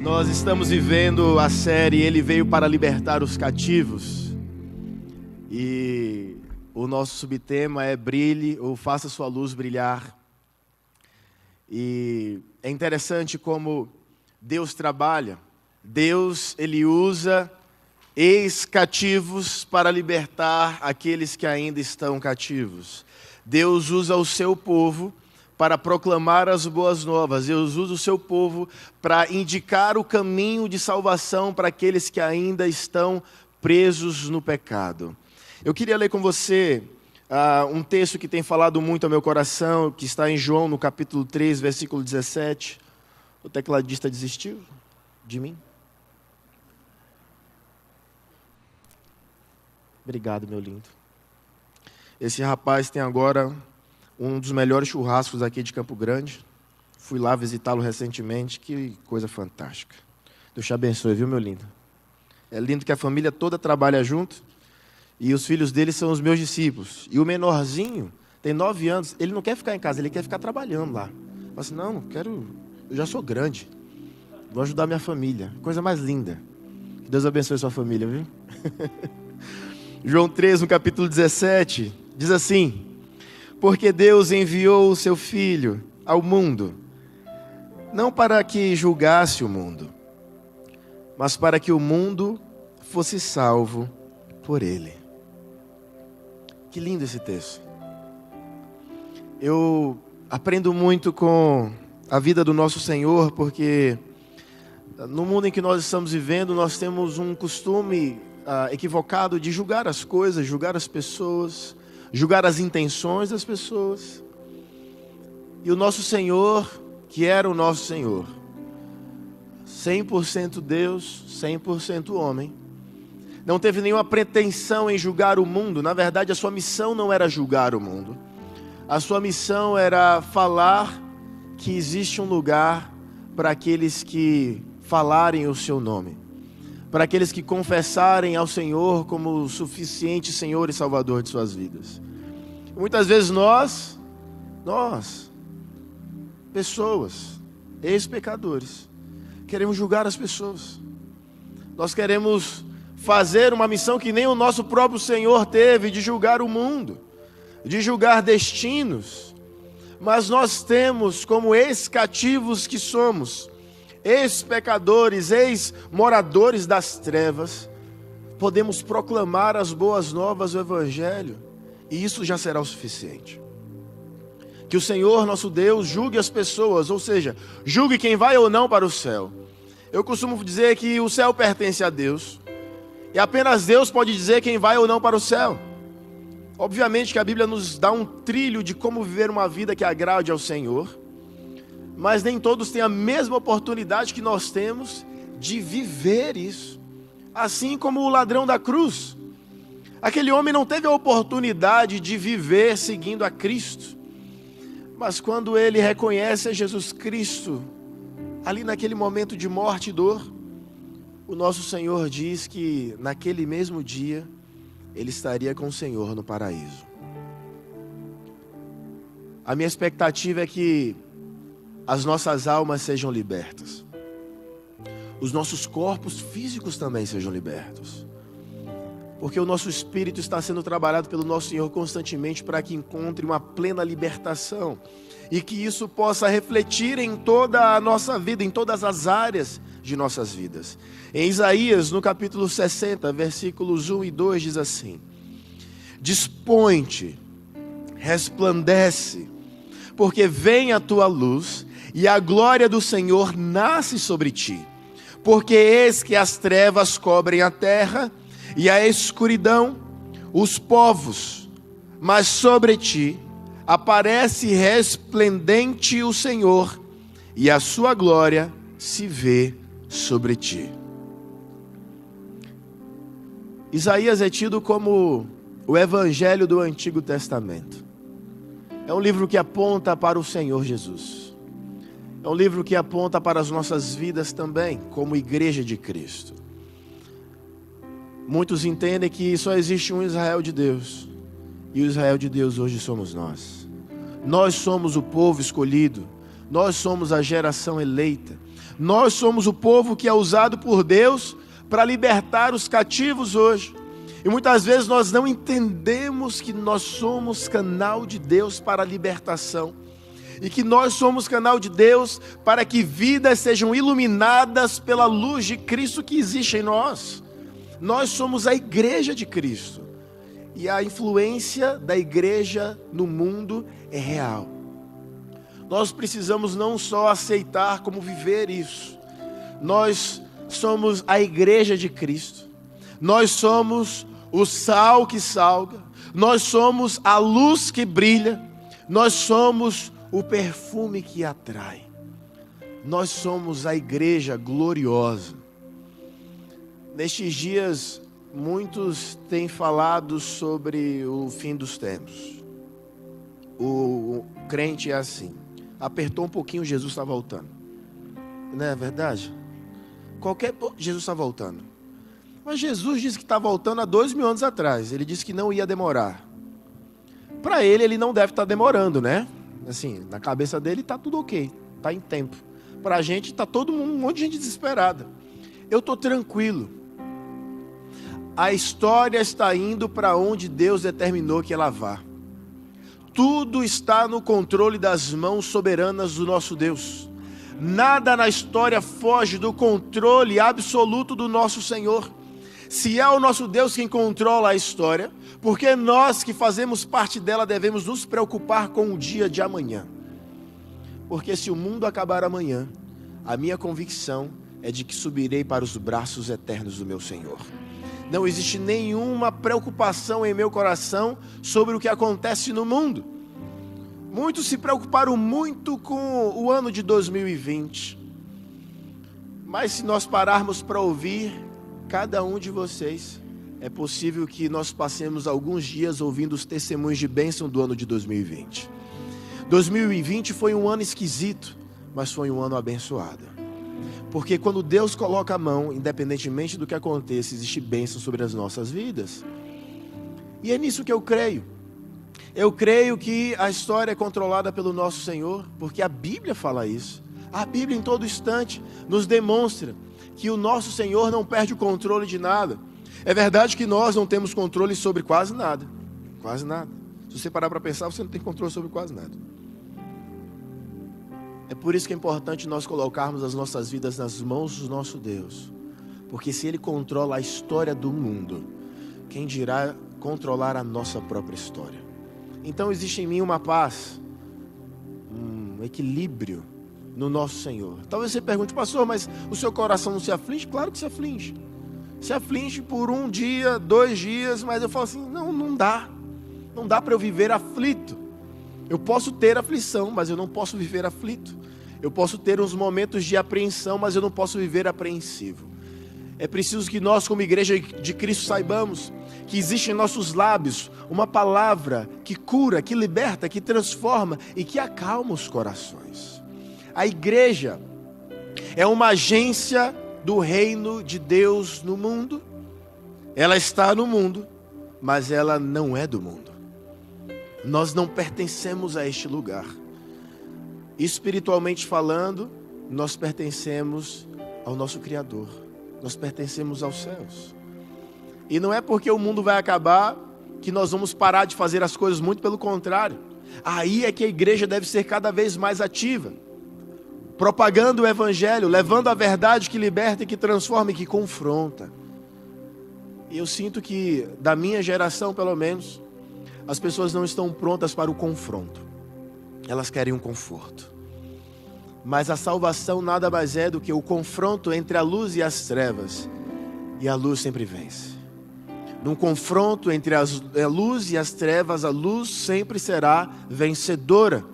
Nós estamos vivendo a série Ele Veio para Libertar os Cativos. E o nosso subtema é Brilhe ou Faça Sua Luz Brilhar. E é interessante como Deus trabalha. Deus, Ele usa ex-cativos para libertar aqueles que ainda estão cativos. Deus usa o seu povo para proclamar as boas novas. Deus usa o seu povo para indicar o caminho de salvação para aqueles que ainda estão presos no pecado. Eu queria ler com você um texto que tem falado muito ao meu coração, que está em João, no capítulo 3, versículo 17. O tecladista desistiu de mim? Obrigado, meu lindo. Esse rapaz tem agora um dos melhores churrascos aqui de Campo Grande. Fui lá visitá-lo recentemente, que coisa fantástica. Deus te abençoe, viu, meu lindo? É lindo que a família toda trabalha junto e os filhos dele são os meus discípulos. E o menorzinho tem 9 anos, ele não quer ficar em casa, ele quer ficar trabalhando lá. Fala assim, não quero, eu já sou grande, vou ajudar minha família. Coisa mais linda. Que Deus abençoe sua família, viu? João 3, no capítulo 17, diz assim: porque Deus enviou o seu Filho ao mundo, não para que julgasse o mundo, mas para que o mundo fosse salvo por Ele. Que lindo esse texto. Eu aprendo muito com a vida do nosso Senhor, porque no mundo em que nós estamos vivendo, nós temos um costume equivocado de julgar as coisas, julgar as pessoas, julgar as intenções das pessoas. E o nosso Senhor, que era o nosso Senhor, 100% Deus, 100% homem, não teve nenhuma pretensão em julgar o mundo. Na verdade, a sua missão não era julgar o mundo. A sua missão era falar que existe um lugar para aqueles que falarem o seu nome, para aqueles que confessarem ao Senhor como o suficiente Senhor e Salvador de suas vidas. Muitas vezes nós, pessoas, ex-pecadores, queremos julgar as pessoas. Nós queremos fazer uma missão que nem o nosso próprio Senhor teve, de julgar o mundo, de julgar destinos. Mas nós temos, como ex-cativos que somos, ex-pecadores, ex-moradores das trevas, podemos proclamar as boas novas do Evangelho, e isso já será o suficiente. Que o Senhor, nosso Deus, julgue as pessoas, ou seja, julgue quem vai ou não para o céu. Eu costumo dizer que o céu pertence a Deus, e apenas Deus pode dizer quem vai ou não para o céu. Obviamente que a Bíblia nos dá um trilho de como viver uma vida que agrade ao Senhor, mas nem todos têm a mesma oportunidade que nós temos de viver isso. Assim como o ladrão da cruz. Aquele homem não teve a oportunidade de viver seguindo a Cristo. Mas quando ele reconhece a Jesus Cristo, ali naquele momento de morte e dor, o nosso Senhor diz que naquele mesmo dia, ele estaria com o Senhor no paraíso. A minha expectativa é que as nossas almas sejam libertas. Os nossos corpos físicos também sejam libertos. Porque o nosso espírito está sendo trabalhado pelo nosso Senhor constantemente para que encontre uma plena libertação. E que isso possa refletir em toda a nossa vida, em todas as áreas de nossas vidas. Em Isaías, no capítulo 60, versículos 1 e 2, diz assim: dispõe-te, resplandece, porque vem a tua luz, e a glória do Senhor nasce sobre ti. Porque eis que as trevas cobrem a terra, e a escuridão os povos, mas sobre ti aparece resplendente o Senhor, e a sua glória se vê sobre ti. Isaías é tido como o Evangelho do Antigo Testamento. É um livro que aponta para o Senhor Jesus. É um livro que aponta para as nossas vidas também, como igreja de Cristo. Muitos entendem que só existe um Israel de Deus, e o Israel de Deus hoje somos nós. Nós somos o povo escolhido, nós somos a geração eleita, Nós somos o povo que é usado por Deus para libertar os cativos hoje. E muitas vezes nós não entendemos que nós somos canal de Deus para a libertação. E que nós somos canal de Deus para que vidas sejam iluminadas pela luz de Cristo que existe em nós. Nós somos a igreja de Cristo. E a influência da igreja no mundo é real. Nós precisamos não só aceitar como viver isso. Nós somos a igreja de Cristo. Nós somos o sal que salga. Nós somos a luz que brilha. Nós somos o perfume que atrai. Nós somos a igreja gloriosa. Nestes dias, muitos têm falado sobre o fim dos tempos. O crente é assim. Apertou um pouquinho, Jesus está voltando. Não é verdade? Jesus está voltando. Mas Jesus disse que está voltando há 2000 anos atrás. Ele disse que não ia demorar. Para ele não deve estar demorando, né? Assim, na cabeça dele está tudo ok. Está em tempo. Para a gente está todo mundo, um monte de gente desesperada. Eu estou tranquilo. A história está indo para onde Deus determinou que ela vá. Tudo está no controle das mãos soberanas do nosso Deus. Nada na história foge do controle absoluto do nosso Senhor. Se é o nosso Deus quem controla a história, porque nós que fazemos parte dela devemos nos preocupar com o dia de amanhã. Porque se o mundo acabar amanhã, a minha convicção é de que subirei para os braços eternos do meu Senhor. Não existe nenhuma preocupação em meu coração sobre o que acontece no mundo. Muitos se preocuparam muito com o ano de 2020. Mas se nós pararmos para ouvir cada um de vocês, é possível que nós passemos alguns dias ouvindo os testemunhos de bênção do ano de 2020. 2020 foi um ano esquisito, mas foi um ano abençoado. Porque quando Deus coloca a mão, independentemente do que aconteça, existe bênção sobre as nossas vidas. E é nisso que eu creio. Eu creio que a história é controlada pelo nosso Senhor, porque a Bíblia fala isso. A Bíblia em todo instante nos demonstra que o nosso Senhor não perde o controle de nada. É verdade que nós não temos controle sobre quase nada. Quase nada. Se você parar para pensar, você não tem controle sobre quase nada. É por isso que é importante nós colocarmos as nossas vidas nas mãos do nosso Deus. Porque se Ele controla a história do mundo, quem dirá controlar a nossa própria história? Então existe em mim uma paz, um equilíbrio no nosso Senhor. Talvez você pergunte, pastor, mas o seu coração não se aflige? Claro que se aflige. Se aflige por um dia, 2 dias, mas eu falo assim, não dá. Não dá para eu viver aflito. Eu posso ter aflição, mas eu não posso viver aflito. Eu posso ter uns momentos de apreensão, mas eu não posso viver apreensivo. É preciso que nós, como igreja de Cristo, saibamos que existe em nossos lábios uma palavra que cura, que liberta, que transforma e que acalma os corações. A igreja é uma agência do reino de Deus no mundo. Ela está no mundo, mas ela não é do mundo. Nós não pertencemos a este lugar. Espiritualmente falando, nós pertencemos ao nosso Criador. Nós pertencemos aos céus. E não é porque o mundo vai acabar que nós vamos parar de fazer as coisas, muito pelo contrário. Aí é que a igreja deve ser cada vez mais ativa, propagando o evangelho, levando a verdade que liberta e que transforma e que confronta. E eu sinto que, da minha geração pelo menos, as pessoas não estão prontas para o confronto. Elas querem um conforto. Mas a salvação nada mais é do que o confronto entre a luz e as trevas. E a luz sempre vence. Num confronto entre a luz e as trevas, a luz sempre será vencedora.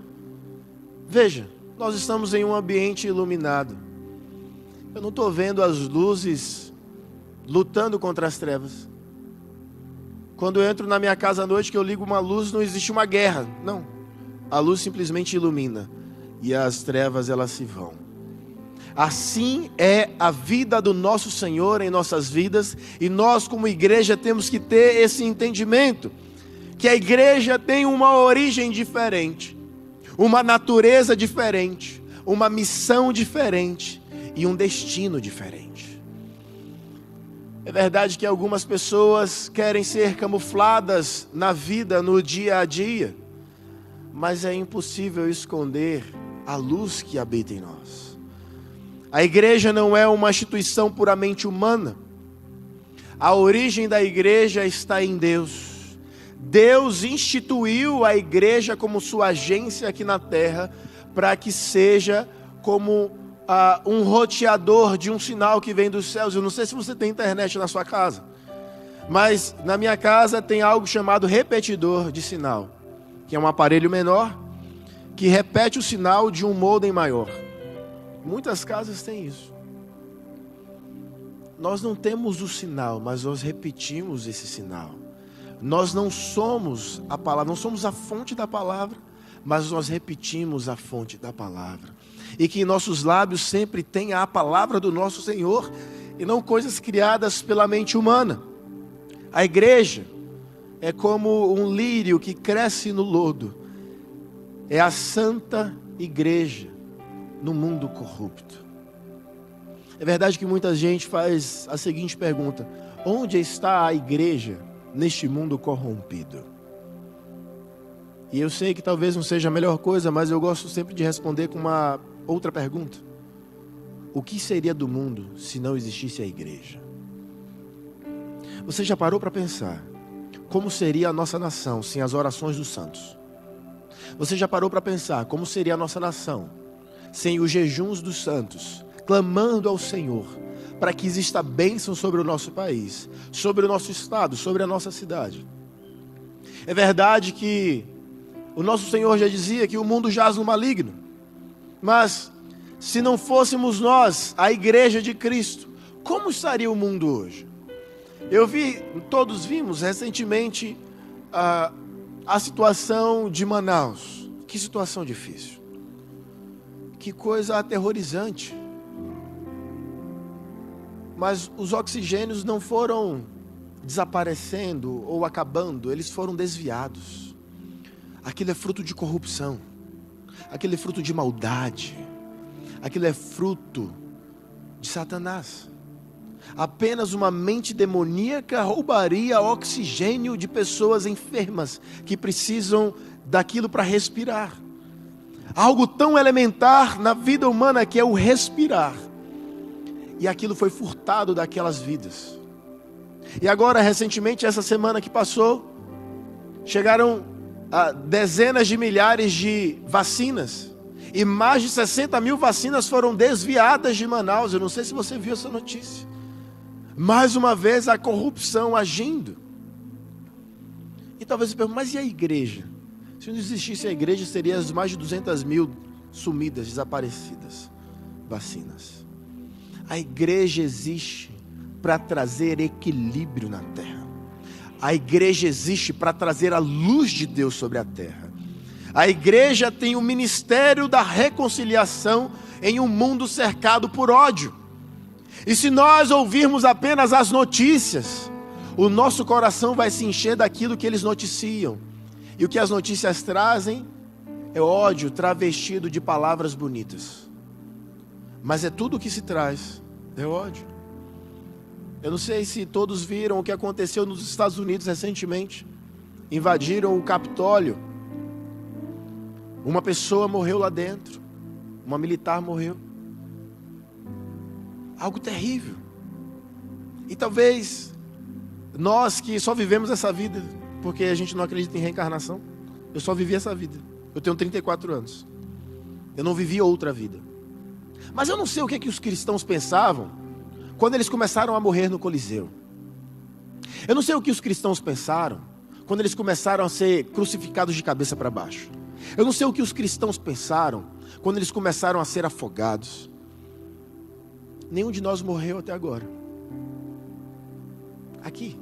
Veja, nós estamos em um ambiente iluminado. Eu não estou vendo as luzes lutando contra as trevas. Quando eu entro na minha casa à noite, que eu ligo uma luz, não existe uma guerra. Não. A luz simplesmente ilumina. E as trevas, elas se vão. Assim é a vida do nosso Senhor em nossas vidas. E nós, como igreja, temos que ter esse entendimento. Que a igreja tem uma origem diferente. Uma natureza diferente. Uma missão diferente. e um destino diferente. É verdade que algumas pessoas querem ser camufladas na vida, no dia a dia, mas é impossível esconder a luz que habita em nós. A igreja não é uma instituição puramente humana. A origem da igreja está em Deus. Deus instituiu a igreja como sua agência aqui na terra, para que seja como um roteador de um sinal que vem dos céus. Eu não sei se você tem internet na sua casa, mas na minha casa tem algo chamado repetidor de sinal, que é um aparelho menor que repete o sinal de um modem maior. Muitas casas têm isso. Nós não temos o sinal, mas nós repetimos esse sinal. Nós não somos a palavra, não somos a fonte da palavra, mas nós repetimos a fonte da palavra. E que em nossos lábios sempre tenha a palavra do nosso Senhor, e não coisas criadas pela mente humana. A igreja é como um lírio que cresce no lodo. É a santa igreja no mundo corrupto. É verdade que muita gente faz a seguinte pergunta: onde está a igreja neste mundo corrompido? E eu sei que talvez não seja a melhor coisa, mas eu gosto sempre de responder com uma outra pergunta: o que seria do mundo se não existisse a igreja? Você já parou para pensar como seria a nossa nação sem as orações dos santos? Você já parou para pensar como seria a nossa nação sem os jejuns dos santos, clamando ao Senhor para que exista bênção sobre o nosso país, sobre o nosso estado, sobre a nossa cidade? É verdade que o nosso Senhor já dizia que o mundo jaz no maligno, mas se não fôssemos nós, a igreja de Cristo, como estaria o mundo hoje? Todos vimos recentemente a situação de Manaus. Que situação difícil. Que coisa aterrorizante. Mas os oxigênios não foram desaparecendo ou acabando, eles foram desviados. Aquilo é fruto de corrupção. Aquilo é fruto de maldade. Aquilo é fruto de Satanás. Apenas uma mente demoníaca roubaria oxigênio de pessoas enfermas que precisam daquilo para respirar. Algo tão elementar na vida humana que é o respirar. E aquilo foi furtado daquelas vidas. E agora, recentemente, essa semana que passou, chegaram dezenas de milhares de vacinas. E mais de 60 mil vacinas foram desviadas de Manaus. Eu não sei se você viu essa notícia. Mais uma vez a corrupção agindo. E talvez você pergunte: mas e a igreja? Se não existisse a igreja, seriam as mais de 200 mil sumidas, desaparecidas vacinas. A igreja existe para trazer equilíbrio na terra. A igreja existe para trazer a luz de Deus sobre a terra. A igreja tem o ministério da reconciliação em um mundo cercado por ódio. E se nós ouvirmos apenas as notícias, o nosso coração vai se encher daquilo que eles noticiam. E o que as notícias trazem é ódio travestido de palavras bonitas. Mas é tudo o que se traz, é ódio. Eu não sei se todos viram o que aconteceu nos Estados Unidos recentemente. Invadiram o Capitólio. Uma pessoa morreu lá dentro. Uma militar morreu. Algo terrível. E talvez nós que só vivemos essa vida, porque a gente não acredita em reencarnação. Eu só vivi essa vida. Eu tenho 34 anos. Eu não vivi outra vida. Mas eu não sei o que os cristãos pensavam quando eles começaram a morrer no Coliseu. Eu não sei o que os cristãos pensaram quando eles começaram a ser crucificados de cabeça para baixo. Eu não sei o que os cristãos pensaram quando eles começaram a ser afogados. Nenhum de nós morreu até agora. Aqui,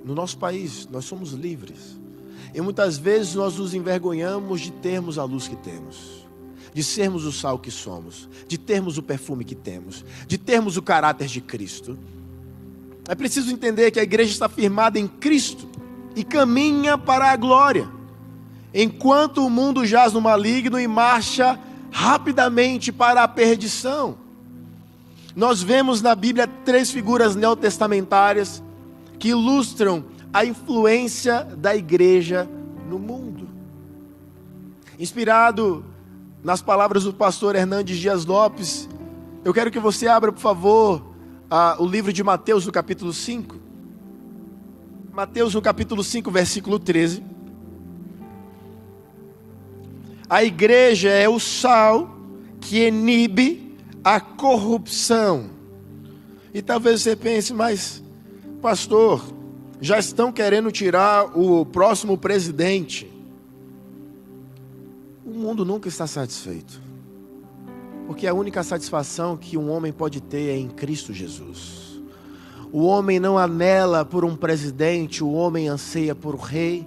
no nosso país, nós somos livres. E muitas vezes nós nos envergonhamos de termos a luz que temos, de sermos o sal que somos, de termos o perfume que temos, de termos o caráter de Cristo. É preciso entender que a igreja está firmada em Cristo e caminha para a glória, enquanto o mundo jaz no maligno e marcha rapidamente para a perdição. nós vemos na Bíblia 3 figuras neotestamentárias que ilustram a influência da igreja no mundo. Inspirado nas palavras do pastor Hernandes Dias Lopes, eu quero que você abra, por favor, o livro de Mateus, no capítulo 5. Mateus, no capítulo 5, versículo 13. A igreja é o sal que inibe a corrupção. E talvez você pense, mas, pastor, já estão querendo tirar o próximo presidente. O mundo nunca está satisfeito, porque a única satisfação que um homem pode ter é em Cristo Jesus. O homem não anela por um presidente, o homem anseia por um rei,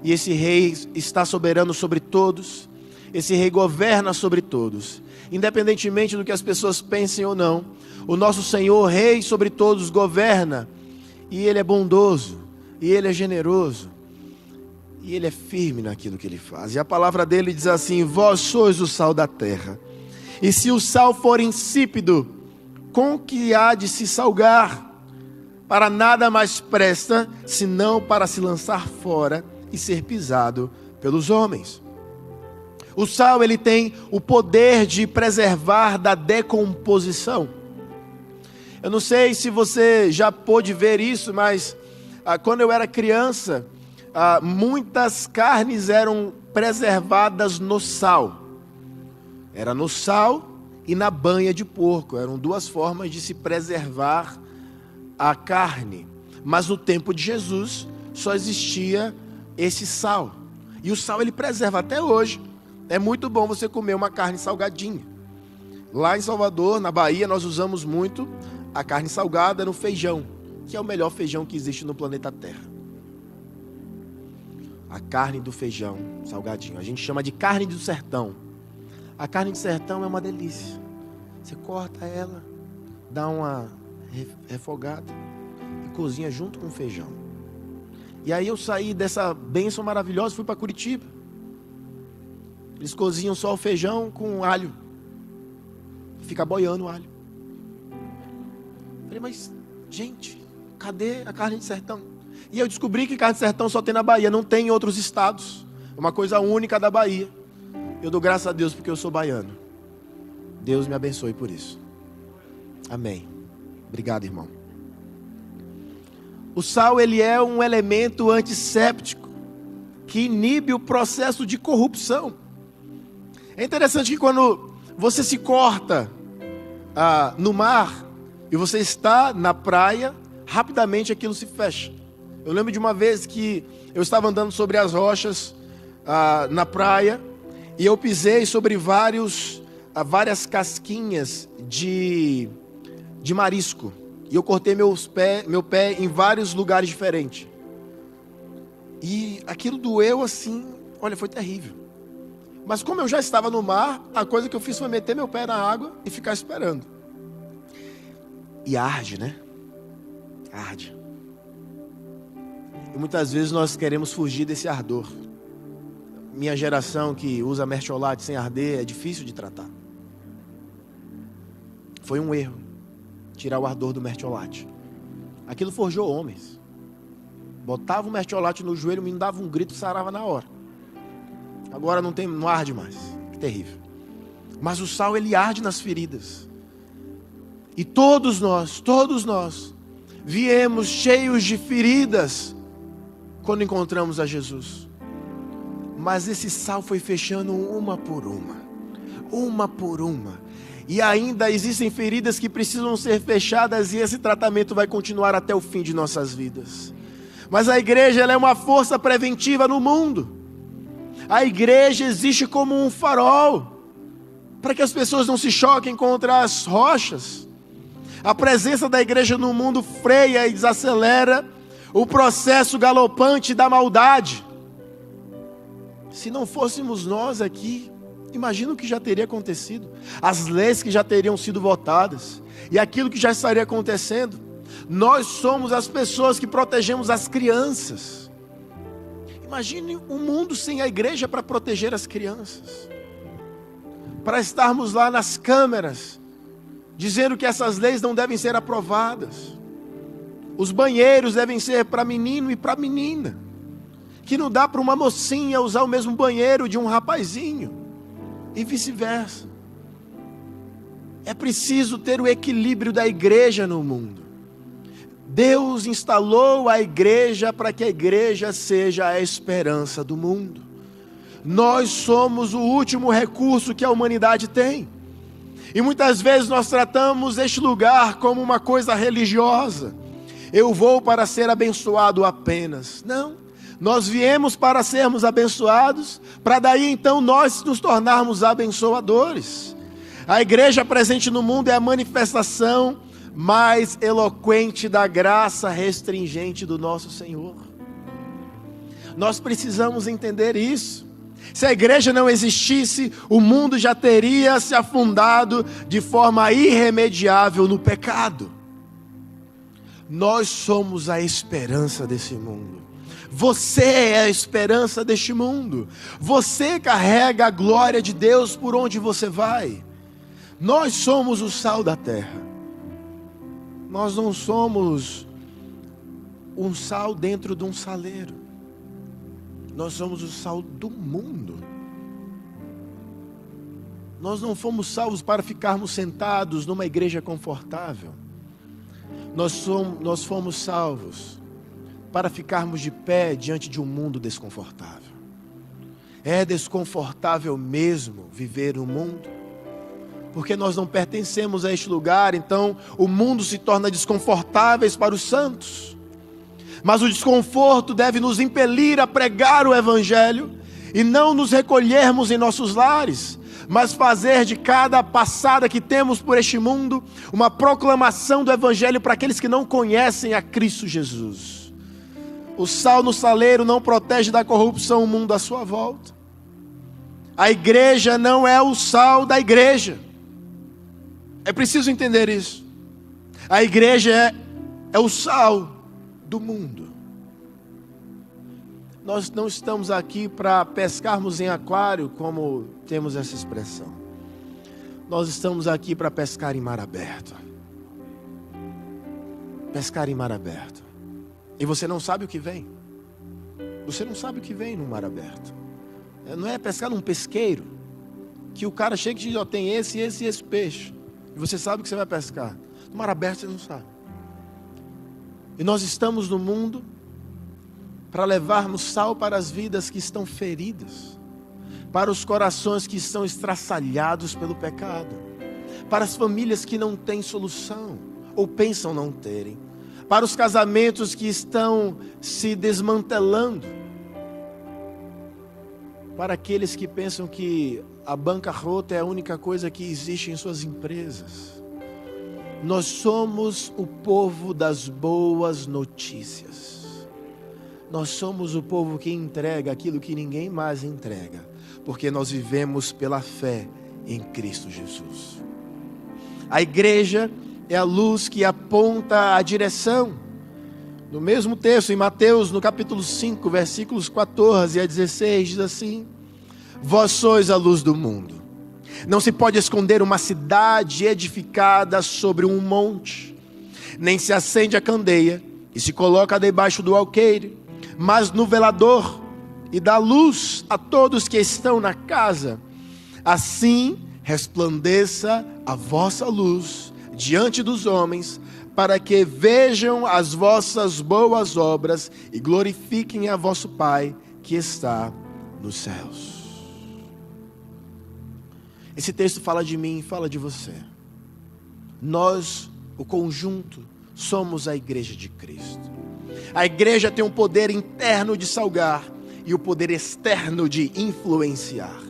e esse rei está soberano sobre todos, esse rei governa sobre todos, independentemente do que as pessoas pensem ou não. O nosso Senhor, rei sobre todos, governa, e Ele é bondoso, e Ele é generoso, e Ele é firme naquilo que Ele faz. E a palavra dele diz assim: vós sois o sal da terra, e se o sal for insípido, com que há de se salgar? Para nada mais presta, senão para se lançar fora e ser pisado pelos homens. O sal, ele tem o poder de preservar da decomposição. Eu não sei se você já pôde ver isso, mas quando eu era criança, muitas carnes eram preservadas no sal. Era no sal e na banha de porco. Eram 2 formas de se preservar a carne. Mas no tempo de Jesus só existia esse sal. E o sal ele preserva até hoje. É muito bom você comer uma carne salgadinha. Lá em Salvador, na Bahia, nós usamos muito a carne salgada no feijão, que é o melhor feijão que existe no planeta Terra. A carne do feijão salgadinho. A gente chama de carne do sertão. A carne do sertão é uma delícia. Você corta ela, dá uma refogada e cozinha junto com o feijão. E aí eu saí dessa bênção maravilhosa e fui para Curitiba. Eles cozinham só o feijão com alho. Fica boiando o alho. Falei, mas, gente, cadê a carne de sertão? E eu descobri que carne de sertão só tem na Bahia, não tem em outros estados. É uma coisa única da Bahia. Eu dou graças a Deus porque eu sou baiano. Deus me abençoe por isso. Amém. Obrigado, irmão. O sal, ele é um elemento antisséptico que inibe o processo de corrupção. É interessante que quando você se corta no mar e você está na praia, rapidamente aquilo se fecha. Eu lembro de uma vez que eu estava andando sobre as rochas na praia e eu pisei sobre várias casquinhas de marisco. E eu cortei meu pé em vários lugares diferentes. E aquilo doeu assim, olha, foi terrível. Mas como eu já estava no mar, a coisa que eu fiz foi meter meu pé na água e ficar esperando. E arde, né? Arde. E muitas vezes nós queremos fugir desse ardor. Minha geração que usa mertiolate sem arder é difícil de tratar. Foi um erro tirar o ardor do mertiolate. Aquilo forjou homens. Botava o mertiolate no joelho, me dava um grito, sarava na hora. Agora não arde mais. Que terrível. Mas o sal, ele arde nas feridas. E todos nós viemos cheios de feridas quando encontramos a Jesus. Mas esse sal foi fechando uma por uma. E ainda existem feridas que precisam ser fechadas e esse tratamento vai continuar até o fim de nossas vidas. Mas a igreja, ela é uma força preventiva no mundo. A igreja existe como um farol, para que as pessoas não se choquem contra as rochas. A presença da igreja no mundo freia e desacelera o processo galopante da maldade. Se não fôssemos nós aqui, imagina o que já teria acontecido. As leis que já teriam sido votadas e aquilo que já estaria acontecendo. Nós somos as pessoas que protegemos as crianças. Imagine um mundo sem a igreja para proteger as crianças. Para estarmos lá nas câmeras dizendo que essas leis não devem ser aprovadas. Os banheiros devem ser para menino e para menina. Que não dá para uma mocinha usar o mesmo banheiro de um rapazinho. E vice-versa. É preciso ter o equilíbrio da igreja no mundo. Deus instalou a igreja para que a igreja seja a esperança do mundo. Nós somos o último recurso que a humanidade tem. E muitas vezes nós tratamos este lugar como uma coisa religiosa. Eu vou para ser abençoado apenas. Não, nós viemos para sermos abençoados, para daí então nós nos tornarmos abençoadores. A igreja presente no mundo é a manifestação mais eloquente da graça restringente do nosso Senhor. Nós precisamos entender isso. Se a igreja não existisse, o mundo já teria se afundado de forma irremediável no pecado. Nós somos a esperança desse mundo. Você é a esperança deste mundo. Você carrega a glória de Deus por onde você vai. Nós somos o sal da terra. Nós não somos um sal dentro de um saleiro. Nós somos o sal do mundo. Nós não fomos salvos para ficarmos sentados numa igreja confortável. Nós fomos salvos para ficarmos de pé diante de um mundo desconfortável. É desconfortável mesmo viver no mundo, porque nós não pertencemos a este lugar, então o mundo se torna desconfortável para os santos. Mas o desconforto deve nos impelir a pregar o Evangelho e não nos recolhermos em nossos lares, mas fazer de cada passada que temos por este mundo uma proclamação do Evangelho para aqueles que não conhecem a Cristo Jesus. O sal no saleiro não protege da corrupção o mundo à sua volta. A igreja não é o sal da igreja. É preciso entender isso. A igreja é o sal do mundo. Nós não estamos aqui para pescarmos em aquário, como temos essa expressão. Nós estamos aqui para pescar em mar aberto. Pescar em mar aberto. E você não sabe o que vem. Você não sabe o que vem no mar aberto. Não é pescar num pesqueiro, que o cara chega e diz, ó, tem esse peixe. E você sabe o que você vai pescar. No mar aberto você não sabe. E nós estamos no mundo para levarmos sal para as vidas que estão feridas, para os corações que estão estraçalhados pelo pecado, para as famílias que não têm solução, ou pensam não terem, para os casamentos que estão se desmantelando, para aqueles que pensam que a bancarrota é a única coisa que existe em suas empresas. Nós somos o povo das boas notícias. Nós somos o povo que entrega aquilo que ninguém mais entrega, porque nós vivemos pela fé em Cristo Jesus. A igreja é a luz que aponta a direção. No mesmo texto, em Mateus, no capítulo 5, versículos 14 a 16, diz assim: vós sois a luz do mundo. Não se pode esconder uma cidade edificada sobre um monte, nem se acende a candeia e se coloca debaixo do alqueire, mas no velador, e dá luz a todos que estão na casa. Assim resplandeça a vossa luz diante dos homens, para que vejam as vossas boas obras e glorifiquem a vosso Pai que está nos céus. Esse texto fala de mim e fala de você. Nós, o conjunto, somos a igreja de Cristo. A igreja tem um poder interno de salgar e o poder externo de influenciar.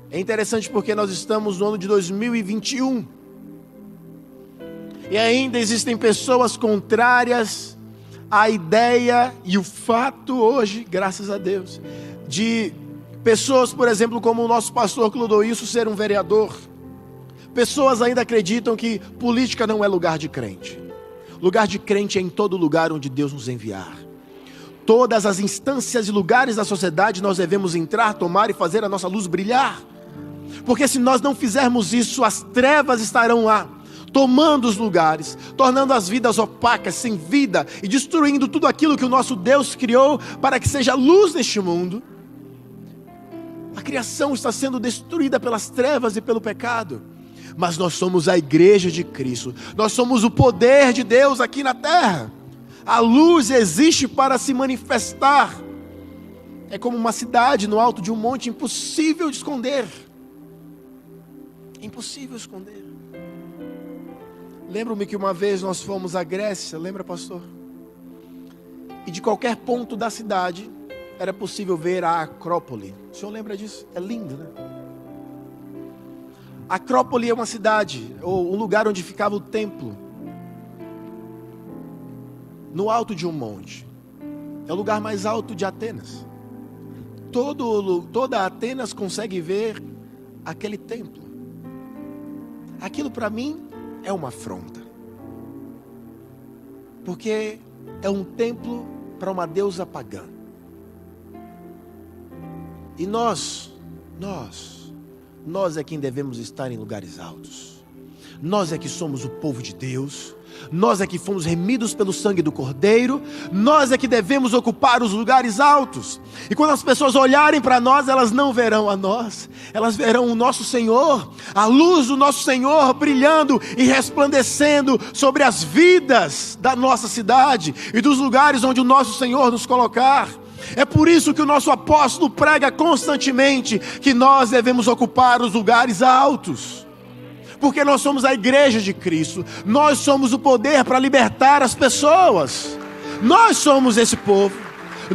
É interessante porque nós estamos no ano de 2021. E ainda existem pessoas contrárias à ideia e o fato hoje, graças a Deus, de pessoas, por exemplo, como o nosso pastor Clodoilson ser um vereador. Pessoas ainda acreditam que política não é lugar de crente. Lugar de crente é em todo lugar onde Deus nos enviar. Todas as instâncias e lugares da sociedade nós devemos entrar, tomar e fazer a nossa luz brilhar. Porque se nós não fizermos isso, as trevas estarão lá, tomando os lugares, tornando as vidas opacas, sem vida, e destruindo tudo aquilo que o nosso Deus criou para que seja luz neste mundo. A criação está sendo destruída pelas trevas e pelo pecado. Mas nós somos a igreja de Cristo. Nós somos o poder de Deus aqui na terra. A luz existe para se manifestar. É como uma cidade no alto de um monte, impossível de esconder. Impossível esconder. Lembro-me que uma vez nós fomos à Grécia, lembra, pastor? E de qualquer ponto da cidade era possível ver a Acrópole. O senhor lembra disso? É lindo, né? A Acrópole é uma cidade, ou um lugar onde ficava o templo, no alto de um monte. É o lugar mais alto de Atenas. Toda Atenas consegue ver aquele templo. Aquilo para mim é uma afronta, porque é um templo para uma deusa pagã. E nós é quem devemos estar em lugares altos. Nós é que somos o povo de Deus. Nós é que fomos remidos pelo sangue do Cordeiro. Nós é que devemos ocupar os lugares altos. E quando as pessoas olharem para nós, elas não verão a nós. Elas verão o nosso Senhor, a luz do nosso Senhor brilhando e resplandecendo sobre as vidas da nossa cidade e dos lugares onde o nosso Senhor nos colocar. É por isso que o nosso apóstolo prega constantemente que nós devemos ocupar os lugares altos. Porque nós somos a igreja de Cristo. Nós somos o poder para libertar as pessoas. Nós somos esse povo.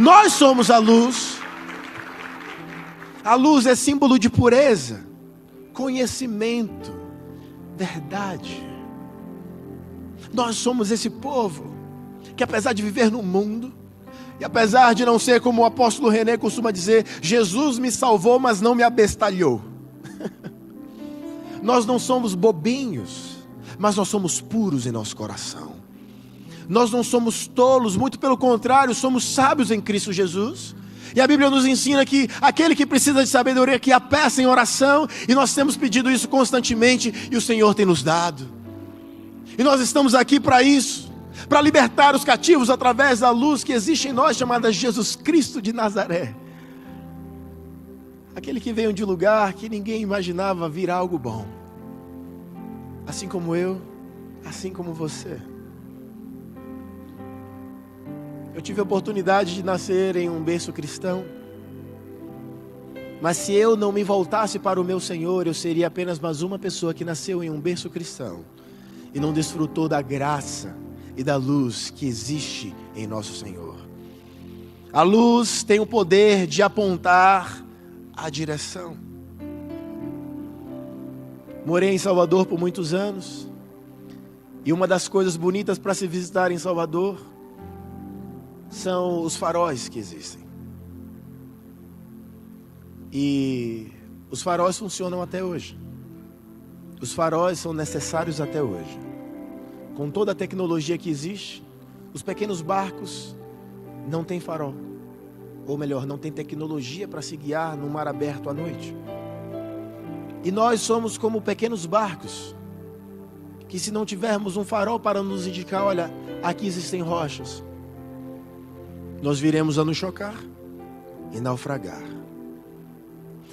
Nós somos a luz. A luz é símbolo de pureza, conhecimento, verdade. Nós somos esse povo que, apesar de viver no mundo, e apesar de não ser como o apóstolo René costuma dizer, Jesus me salvou, mas não me abestalhou. Nós não somos bobinhos, mas nós somos puros em nosso coração. Nós não somos tolos, muito pelo contrário, somos sábios em Cristo Jesus. E a Bíblia nos ensina que aquele que precisa de sabedoria, que a peça em oração, e nós temos pedido isso constantemente, e o Senhor tem nos dado. E nós estamos aqui para isso, para libertar os cativos através da luz que existe em nós, chamada Jesus Cristo de Nazaré. Aquele que veio de um lugar que ninguém imaginava vir algo bom. Assim como eu, assim como você. Eu tive a oportunidade de nascer em um berço cristão. Mas se eu não me voltasse para o meu Senhor, eu seria apenas mais uma pessoa que nasceu em um berço cristão e não desfrutou da graça e da luz que existe em nosso Senhor. A luz tem o poder de apontar a direção. Morei em Salvador por muitos anos, e uma das coisas bonitas para se visitar em Salvador são os faróis que existem. E os faróis funcionam até hoje. Os faróis são necessários até hoje. Com toda a tecnologia que existe, os pequenos barcos não têm farol. Ou melhor, não tem tecnologia para se guiar no mar aberto à noite. E nós somos como pequenos barcos, que se não tivermos um farol para nos indicar, olha, aqui existem rochas, nós viremos a nos chocar e naufragar.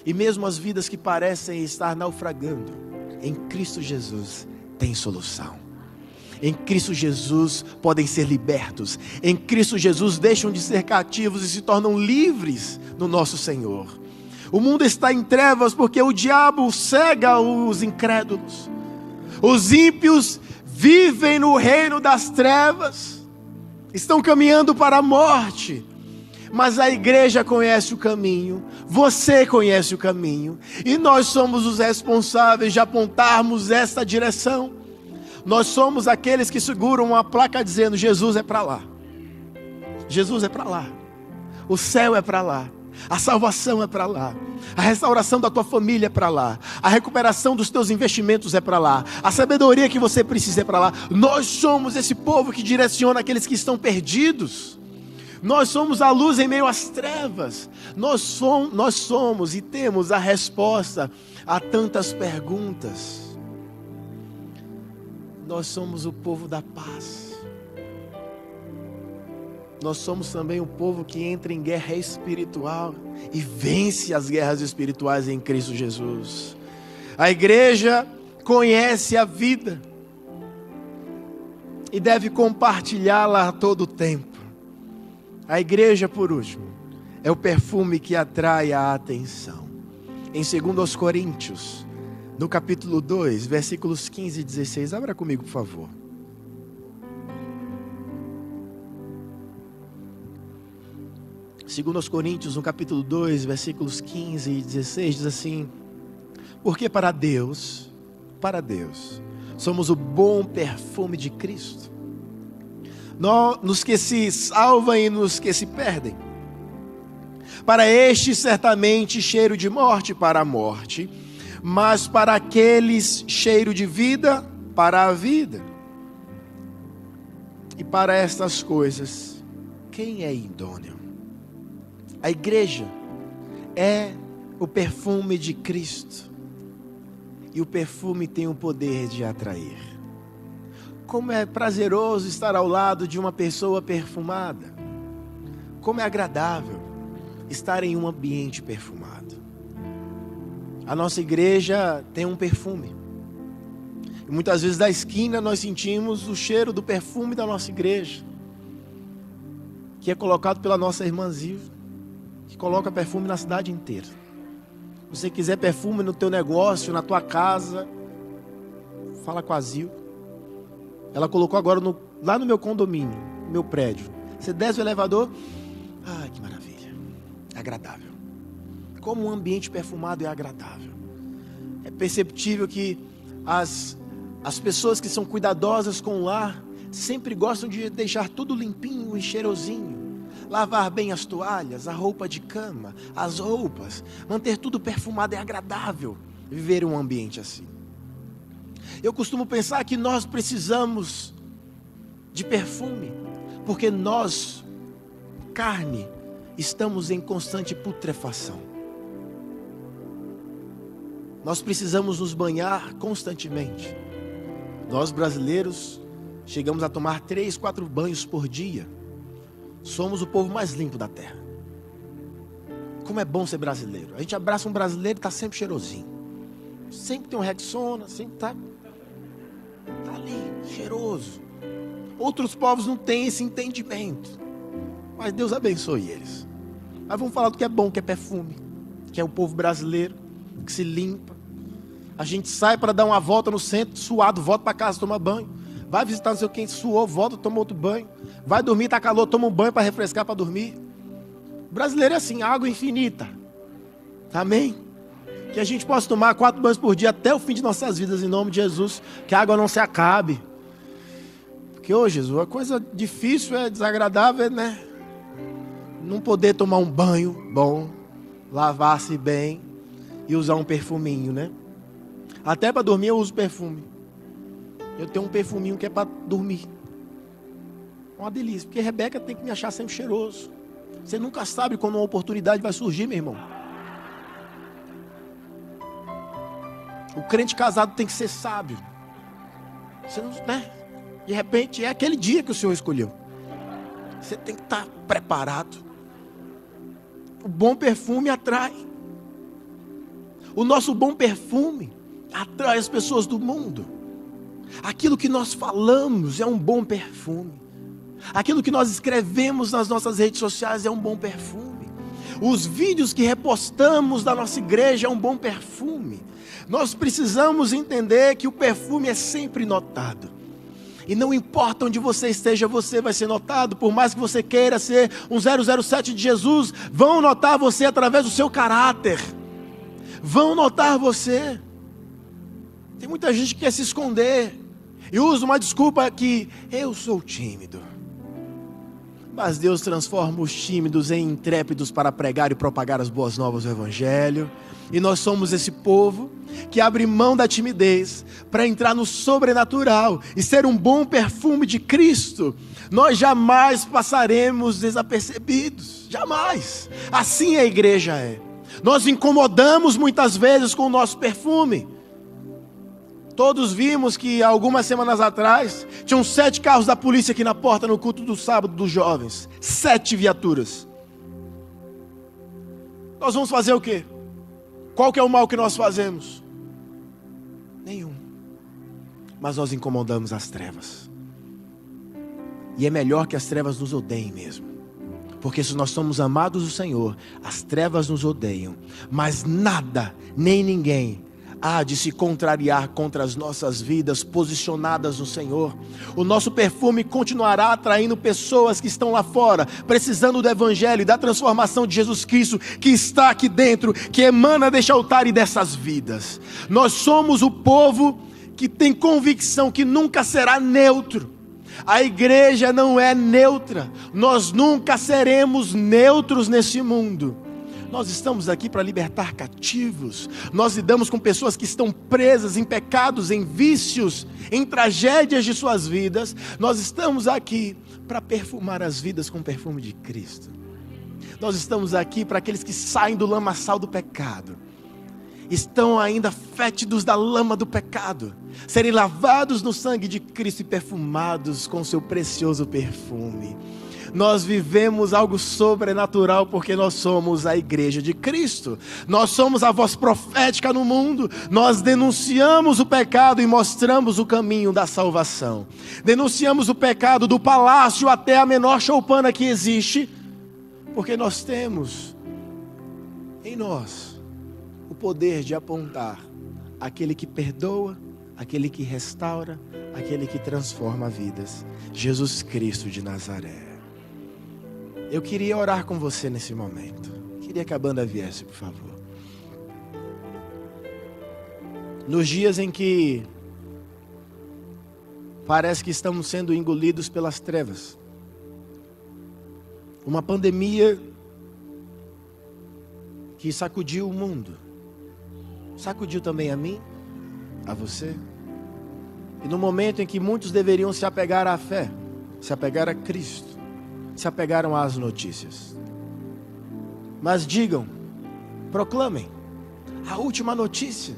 E mesmo as vidas que parecem estar naufragando, em Cristo Jesus tem solução. Em Cristo Jesus podem ser libertos. Em Cristo Jesus deixam de ser cativos e se tornam livres no nosso Senhor. O mundo está em trevas porque o diabo cega os incrédulos. Os ímpios vivem no reino das trevas, estão caminhando para a morte. Mas a igreja conhece o caminho, você conhece o caminho, e nós somos os responsáveis de apontarmos esta direção. Nós somos aqueles que seguram uma placa dizendo: Jesus é para lá. Jesus é para lá. O céu é para lá. A salvação é para lá. A restauração da tua família é para lá. A recuperação dos teus investimentos é para lá. A sabedoria que você precisa é para lá. Nós somos esse povo que direciona aqueles que estão perdidos. Nós somos a luz em meio às trevas. Nós somos e temos a resposta Há tantas perguntas. Nós somos o povo da paz. Nós somos também o povo que entra em guerra espiritual e vence as guerras espirituais em Cristo Jesus. A igreja conhece a vida e deve compartilhá-la a todo tempo. A igreja, por último, é o perfume que atrai a atenção. Em 2 Coríntios, no capítulo 2, versículos 15 e 16, abra comigo, por favor. Segundo aos Coríntios, no capítulo 2, versículos 15 e 16, diz assim: porque para Deus, somos o bom perfume de Cristo, nos que se salvam e nos que se perdem. Para este, certamente, cheiro de morte para a morte, mas para aqueles, cheiro de vida para a vida. E para estas coisas, quem é idôneo? A igreja é o perfume de Cristo. E o perfume tem o poder de atrair. Como é prazeroso estar ao lado de uma pessoa perfumada. Como é agradável estar em um ambiente perfumado. A nossa igreja tem um perfume. E muitas vezes da esquina nós sentimos o cheiro do perfume da nossa igreja, que é colocado pela nossa irmã Zilda, que coloca perfume na cidade inteira. Se você quiser perfume no teu negócio, na tua casa, fala com a Zil. Ela colocou agora lá no meu condomínio, no meu prédio. Você desce o elevador, ai que maravilha, é agradável. Como um ambiente perfumado é agradável. É perceptível que as pessoas que são cuidadosas com o lar sempre gostam de deixar tudo limpinho e cheirosinho. Lavar bem as toalhas, a roupa de cama, as roupas, manter tudo perfumado é agradável viver em um ambiente assim. Eu costumo pensar que nós precisamos de perfume, porque nós, carne, estamos em constante putrefação. Nós precisamos nos banhar constantemente. Nós brasileiros chegamos a tomar 3, 4 banhos por dia. Somos o povo mais limpo da terra. Como é bom ser brasileiro. A gente abraça um brasileiro e está sempre cheirosinho. Sempre tem um Rexona, sempre está ali, cheiroso. Outros povos não têm esse entendimento. Mas Deus abençoe eles. Mas vamos falar do que é bom, que é perfume. Que é o povo brasileiro, que se limpa. A gente sai para dar uma volta no centro, suado, volta para casa, toma banho. Vai visitar não sei quem, suou, volta, toma outro banho. Vai dormir, está calor, toma um banho para refrescar, para dormir. O brasileiro é assim, água infinita. Amém? Que a gente possa tomar 4 banhos por dia até o fim de nossas vidas, em nome de Jesus. Que a água não se acabe. Porque, ô Jesus, a coisa difícil, desagradável, né? Não poder tomar um banho bom, lavar-se bem e usar um perfuminho, né? Até para dormir eu uso perfume. Eu tenho um perfuminho que é para dormir. Uma delícia, porque Rebeca tem que me achar sempre cheiroso. Você nunca sabe quando uma oportunidade vai surgir, meu irmão. O crente casado tem que ser sábio. Você não, né? De repente é aquele dia que o Senhor escolheu. Você tem que estar preparado. O bom perfume atrai. O nosso bom perfume atrai as pessoas do mundo. Aquilo que nós falamos é um bom perfume. Aquilo que nós escrevemos nas nossas redes sociais é um bom perfume. Os vídeos que repostamos da nossa igreja é um bom perfume. Nós precisamos entender que o perfume é sempre notado. E não importa onde você esteja, você vai ser notado. Por mais que você queira ser um 007 de Jesus, vão notar você através do seu caráter. Vão notar você. Tem muita gente que quer se esconder e usa uma desculpa que eu sou tímido. Mas Deus transforma os tímidos em intrépidos para pregar e propagar as boas novas do Evangelho. E nós somos esse povo que abre mão da timidez para entrar no sobrenatural e ser um bom perfume de Cristo. Nós jamais passaremos desapercebidos, jamais. Assim a igreja é. Nós incomodamos muitas vezes com o nosso perfume. Todos vimos que algumas semanas atrás tinham 7 carros da polícia aqui na porta no culto do sábado dos jovens. 7 viaturas. Nós vamos fazer o quê? Qual que é o mal que nós fazemos? Nenhum. Mas nós incomodamos as trevas. E é melhor que as trevas nos odeiem mesmo. Porque se nós somos amados do Senhor, as trevas nos odeiam. Mas nada, nem ninguém há de se contrariar contra as nossas vidas posicionadas no Senhor. O nosso perfume continuará atraindo pessoas que estão lá fora, precisando do Evangelho e da transformação de Jesus Cristo, que está aqui dentro, que emana deste altar e dessas vidas. Nós somos o povo que tem convicção que nunca será neutro. A igreja não é neutra. Nós nunca seremos neutros nesse mundo. Nós estamos aqui para libertar cativos. Nós lidamos com pessoas que estão presas em pecados, em vícios, em tragédias de suas vidas. Nós estamos aqui para perfumar as vidas com o perfume de Cristo. Nós estamos aqui para aqueles que saem do lamaçal do pecado, estão ainda fétidos da lama do pecado, serem lavados no sangue de Cristo e perfumados com seu precioso perfume. Nós vivemos algo sobrenatural porque nós somos a igreja de Cristo. Nós somos a voz profética no mundo. Nós denunciamos o pecado e mostramos o caminho da salvação. Denunciamos o pecado do palácio até a menor choupana que existe, porque nós temos em nós o poder de apontar aquele que perdoa, aquele que restaura, aquele que transforma vidas. Jesus Cristo de Nazaré. Eu queria orar com você nesse momento. Queria que a banda viesse, por favor. Nos dias em que parece que estamos sendo engolidos pelas trevas, uma pandemia que sacudiu o mundo, sacudiu também a mim, a você. E no momento em que muitos deveriam se apegar à fé, se apegar a Cristo, se apegaram às notícias. Mas digam, proclamem, a última notícia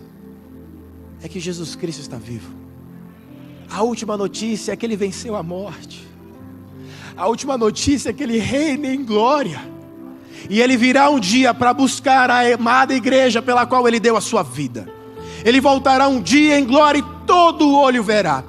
é que Jesus Cristo está vivo. A última notícia é que Ele venceu a morte. A última notícia é que Ele reina em glória. E Ele virá um dia para buscar a amada igreja pela qual Ele deu a sua vida. Ele voltará um dia em glória e todo olho verá.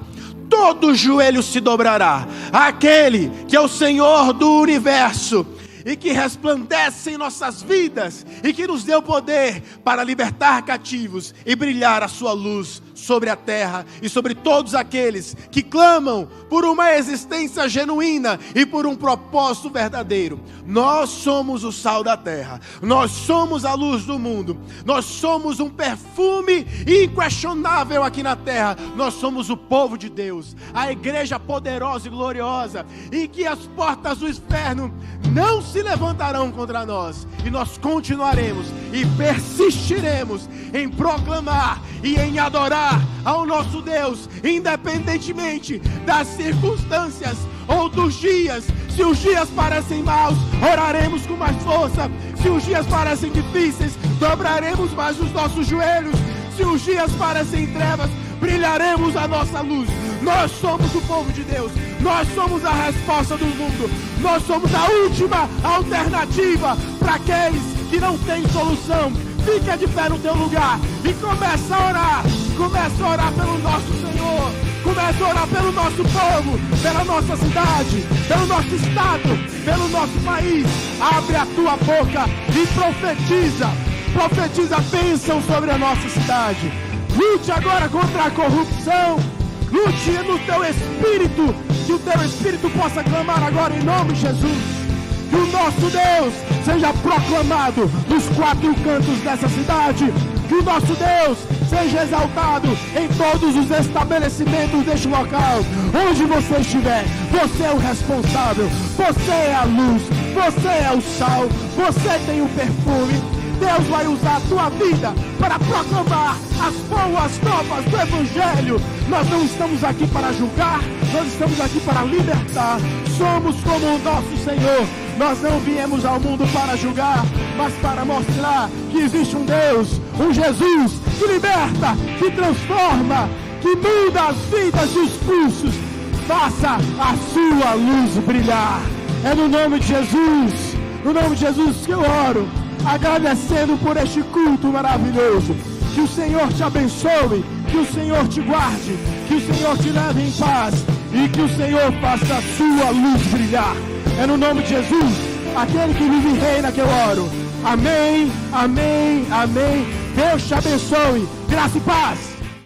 Todo joelho se dobrará àquele que é o Senhor do universo e que resplandece em nossas vidas e que nos deu poder para libertar cativos e brilhar a sua luz sobre a terra e sobre todos aqueles que clamam por uma existência genuína e por um propósito verdadeiro. Nós somos o sal da terra, nós somos a luz do mundo, nós somos um perfume inquestionável aqui na terra, nós somos o povo de Deus, a igreja poderosa e gloriosa, e que as portas do inferno não se levantarão contra nós, e nós continuaremos e persistiremos em proclamar e em adorar ao nosso Deus, independentemente das circunstâncias ou dos dias. Se os dias parecem maus, oraremos com mais força. Se os dias parecem difíceis, dobraremos mais os nossos joelhos. Se os dias parecem trevas, brilharemos a nossa luz. Nós somos o povo de Deus, nós somos a resposta do mundo, nós somos a última alternativa para aqueles que não têm solução. Fica de pé no teu lugar e começa a orar pelo nosso Senhor, começa a orar pelo nosso povo, pela nossa cidade, pelo nosso estado, pelo nosso país. Abre a tua boca e profetiza bênção sobre a nossa cidade. Lute agora contra a corrupção, lute no teu espírito, que o teu espírito possa clamar agora em nome de Jesus. Que o nosso Deus seja proclamado nos 4 cantos dessa cidade. Que o nosso Deus seja exaltado em todos os estabelecimentos deste local. Onde você estiver, você é o responsável, você é a luz, você é o sal, você tem o perfume. Deus vai usar a tua vida para proclamar as boas novas do Evangelho. Nós não estamos aqui para julgar, nós estamos aqui para libertar. Somos como o nosso Senhor. Nós não viemos ao mundo para julgar, mas para mostrar que existe um Deus, um Jesus que liberta, que transforma, que muda as vidas e os pulsos. Faça a sua luz brilhar. É no nome de Jesus que eu oro, agradecendo por este culto maravilhoso. Que o Senhor te abençoe, que o Senhor te guarde, que o Senhor te leve em paz e que o Senhor faça a sua luz brilhar. É no nome de Jesus, aquele que vive e reina, que eu oro. Amém, amém, amém. Deus te abençoe. Graça e paz.